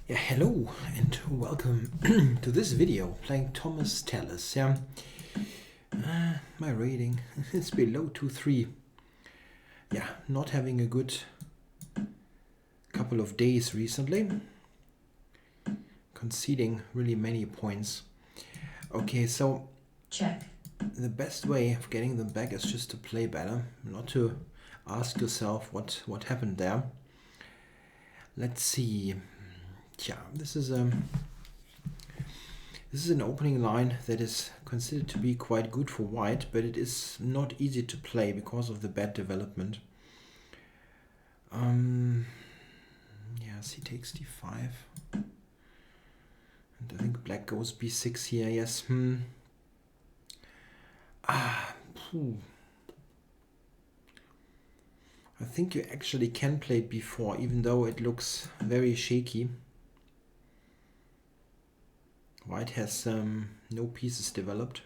Yeah, hello and welcome to this video playing ThomasTallis. Yeah, my rating is below 2-3. Yeah, not having a good couple of days recently, conceding really many points. Okay, so Check. the best way of getting them back is just to play better, not to ask yourself what happened there. Let's see. Yeah, this is an opening line that is considered to be quite good for white, but it is not easy to play because of the bad development. Yeah, c takes d5. And I think black goes b6 here, yes. I think you actually can play b4, even though it looks very shaky. White has no pieces developed.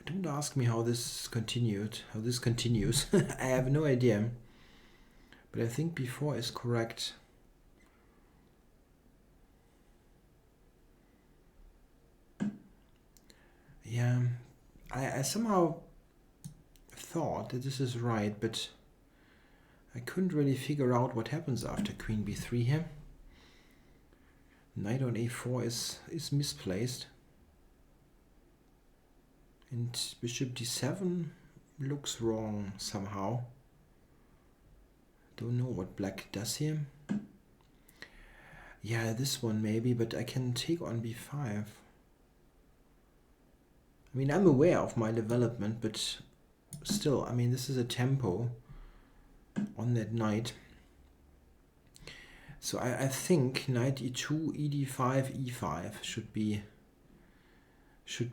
Don't ask me how this continues. I have no idea. But I think b4 is correct. Yeah, I somehow thought that this is right, but I couldn't really figure out what happens after queen b3 here. Knight on a4 is misplaced. And bishop d7 looks wrong somehow. Don't know what black does here. Yeah, this one maybe, but I can take on b5. I mean, I'm aware of my development, but still, I mean, this is a tempo on that knight. So I think knight e2, ed5, e5 should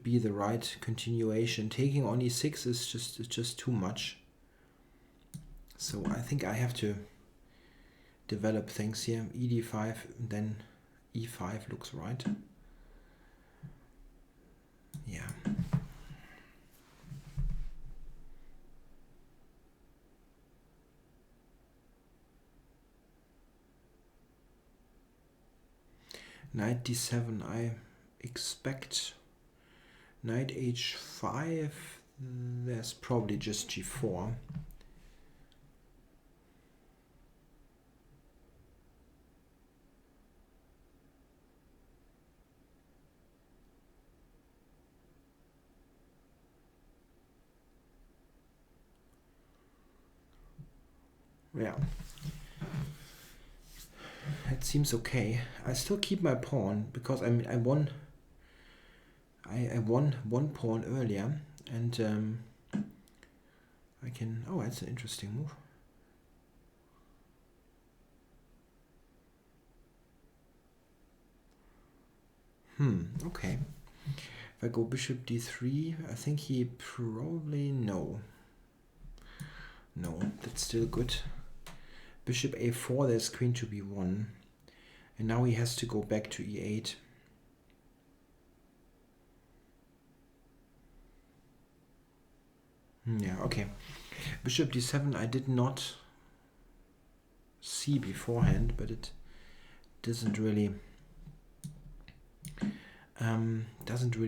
be the right continuation. Taking on e6 is just too much. So I think I have to develop things here. ed5, then e5 looks right. Yeah. Knight d7, I expect knight h5, there's probably just g4. Yeah. It seems okay. I still keep my pawn because I mean I won one pawn earlier, and I can. Oh, that's an interesting move. Okay. If I go bishop d3, I think he probably no, that's still good. Bishop a4, there's queen to b1, and now he has to go back to e8. Yeah, okay. Bishop d7 I did not see beforehand, but it doesn't really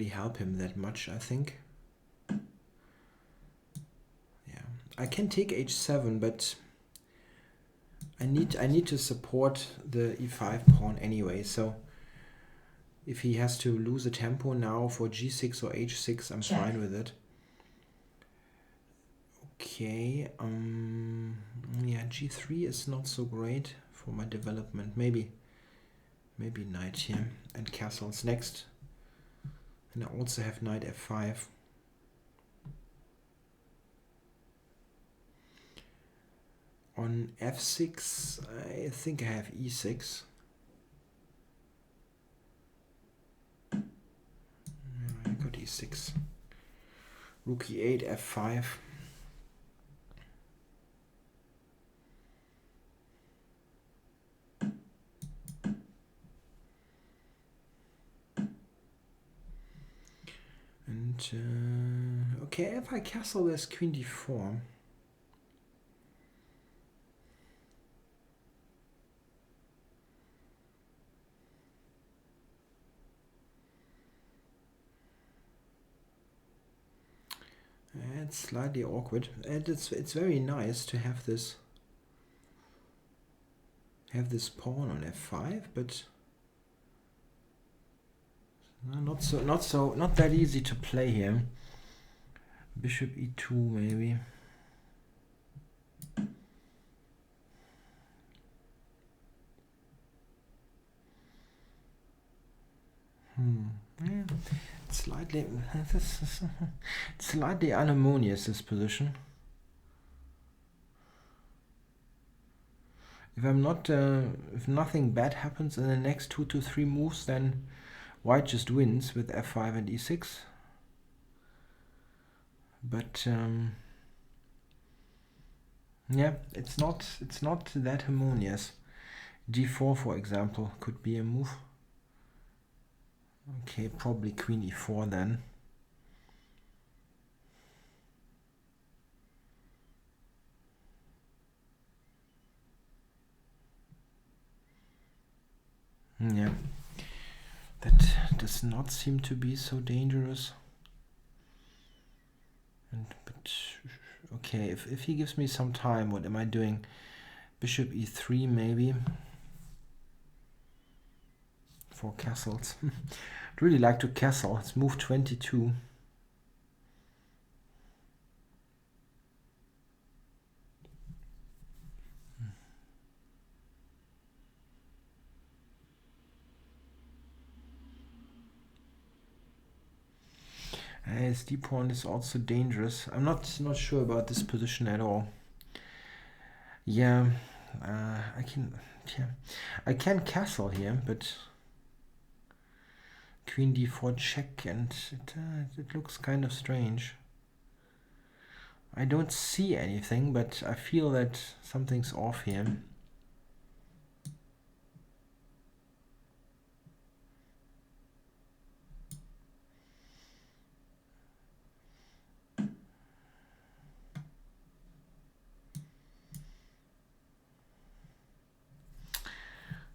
help him that much, I think. Yeah, I can take h7, but I need to support the e5 pawn anyway. So if he has to lose a tempo now for g6 or h6, I'm fine with it. Okay, yeah, g3 is not so great for my development. Maybe knight here and castles next. And I also have knight f5. On f6, I think I have e6. I got e6. Rook e8, f5. And Okay, if I castle this queen d4. It's slightly awkward, and it's very nice to have this pawn on f5, but not that easy to play here. Bishop e2 maybe. Yeah, slightly slightly unharmonious, this position. If nothing bad happens in the next 2 to 3 moves, then white just wins with f5 and e6. But yeah, it's not that harmonious. d4, for example, could be a move. Okay, probably queen e4 then. Yeah, that does not seem to be so dangerous. But okay, if he gives me some time, what am I doing? Bishop e3 maybe. For castles. I'd really like to castle. It's move 22. His d pawn is also dangerous. I'm not sure about this position at all. Yeah, I can castle here, but queen d4 check, and it looks kind of strange. I don't see anything, but I feel that something's off here.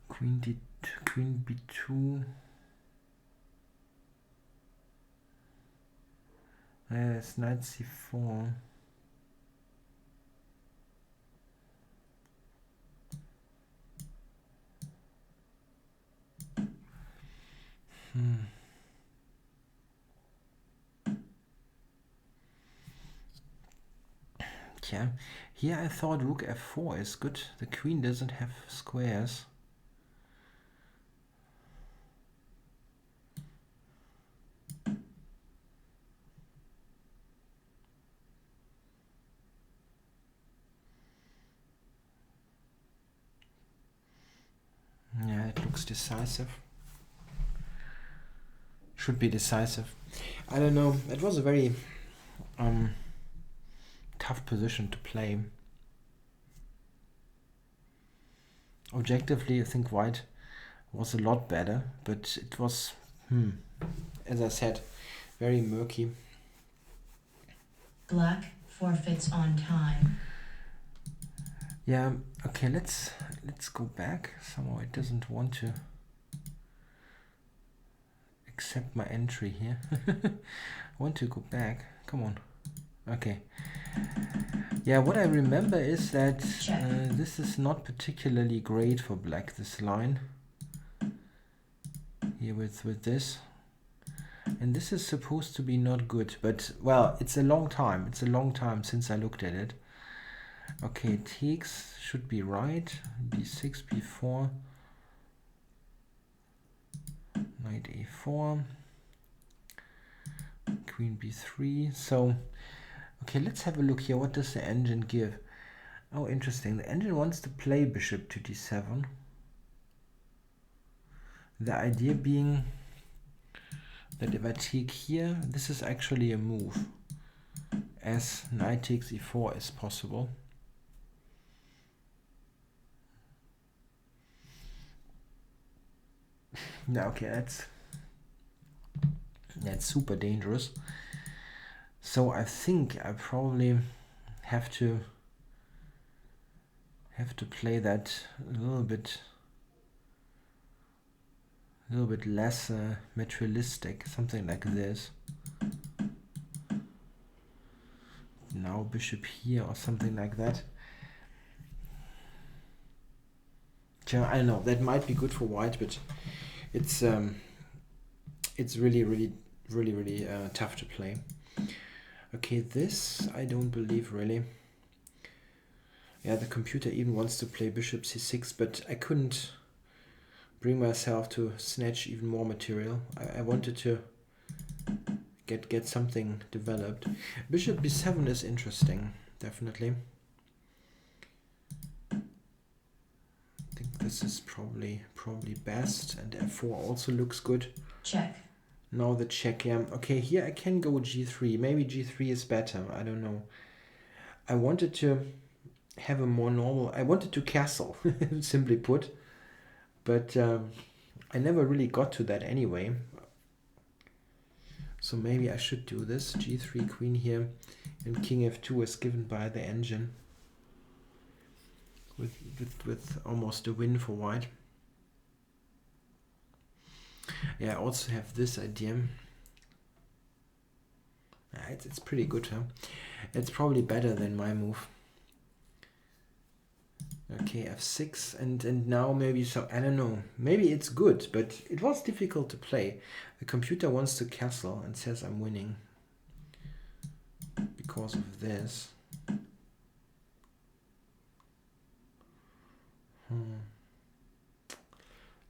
Queen b2. It's knight c4. Yeah, here I thought rook f4 is good. The queen doesn't have squares. Yeah, it looks decisive. Should be decisive. I don't know. It was a very tough position to play. Objectively, I think white was a lot better, but it was, as I said, very murky. Black forfeits on time. Yeah, okay, let's go back. Somehow it doesn't want to accept my entry here. I want to go back. Come on. Okay. Yeah, what I remember is that this is not particularly great for black, this line. Here with this. And this is supposed to be not good, but, well, it's a long time. It's a long time since I looked at it. Okay, takes should be right. b6, b4. Knight a4. Queen b3. So, okay, let's have a look here. What does the engine give? Oh, interesting. The engine wants to play bishop to d7. The idea being that if I take here, this is actually a move, as knight takes e4 is possible. Yeah, okay, that's super dangerous. So I think I probably have to play that a little bit less materialistic, something like this. Now bishop here or something like that. I don't know, that might be good for white, but it's really tough to play. Okay, this I don't believe really. Yeah, the computer even wants to play bishop c6, but I couldn't bring myself to snatch even more material. I wanted to get something developed. Bishop b7 is interesting, definitely. I think this is probably best, and f4 also looks good. Check. Now the check, yeah. Okay, here I can go g3. Maybe g3 is better, I don't know. I wanted to have a more normal, I wanted to castle, simply put. But I never really got to that anyway. So maybe I should do this. G3 queen here, and king f2 is given by the engine. With almost a win for white. Yeah, I also have this idea. It's pretty good, huh? It's probably better than my move. Okay, f6, and now maybe so, I don't know, maybe it's good, but it was difficult to play. The computer wants to castle and says I'm winning because of this.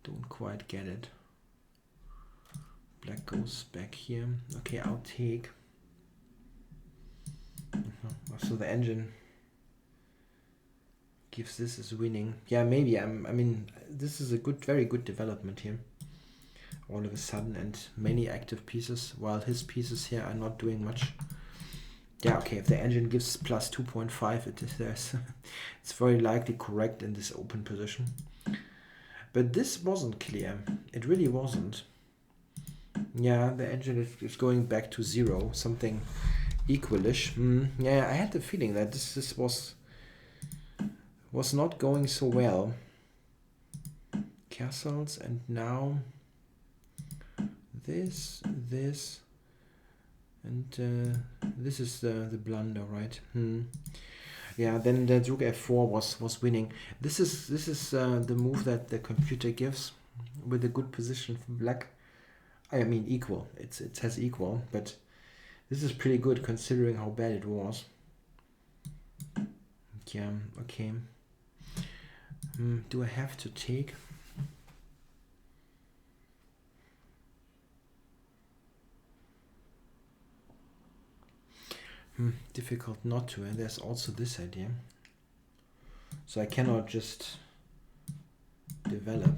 Don't quite get it. Black goes back here. Okay, I'll take. So the engine gives this as winning. Yeah, maybe. I mean, this is a very good development here. All of a sudden, and many active pieces, while his pieces here are not doing much. Yeah, okay. If the engine gives plus 2.5, it's very likely correct in this open position. But this wasn't clear. It really wasn't. Yeah, the engine is going back to 0, something equalish. Yeah, I had the feeling that this was not going so well. Castles, and now this, and this is the blunder, right? Yeah, then the rook f4 was winning. This is the move that the computer gives with a good position for black. I mean equal. It has equal, but this is pretty good considering how bad it was. Yeah, okay. Do I have to take? Difficult not to, and there's also this idea. So I cannot just develop.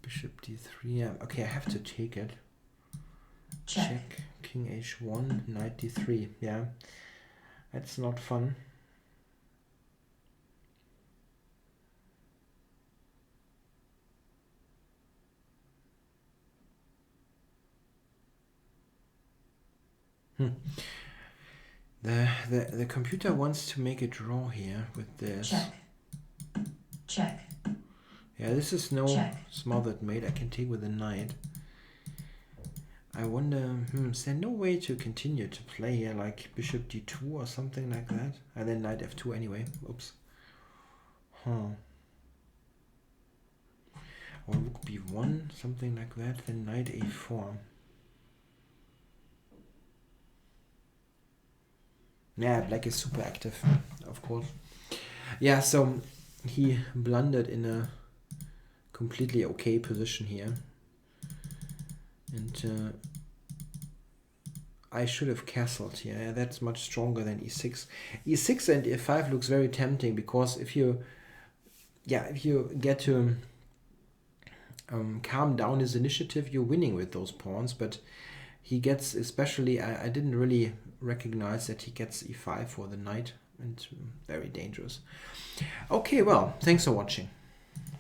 Bishop d3, yeah, okay, I have to take it. Check. King h1, knight d3, yeah. That's not fun. The computer wants to make a draw here with this. Check. Yeah, this is no smothered mate. I can take with a knight. I wonder, is there no way to continue to play here, like bishop d2 or something like that? And then knight f2 anyway. Oops. Or rook b1, something like that. Then knight a4. Yeah, black is super active, of course. Yeah, so he blundered in a completely okay position here. And I should have castled here. Yeah, that's much stronger than e6. e6 and e5 looks very tempting, because if you get to calm down his initiative, you're winning with those pawns. But he gets, especially, I didn't really recognize that he gets e5 for the knight, and very dangerous. Okay, well, thanks for watching.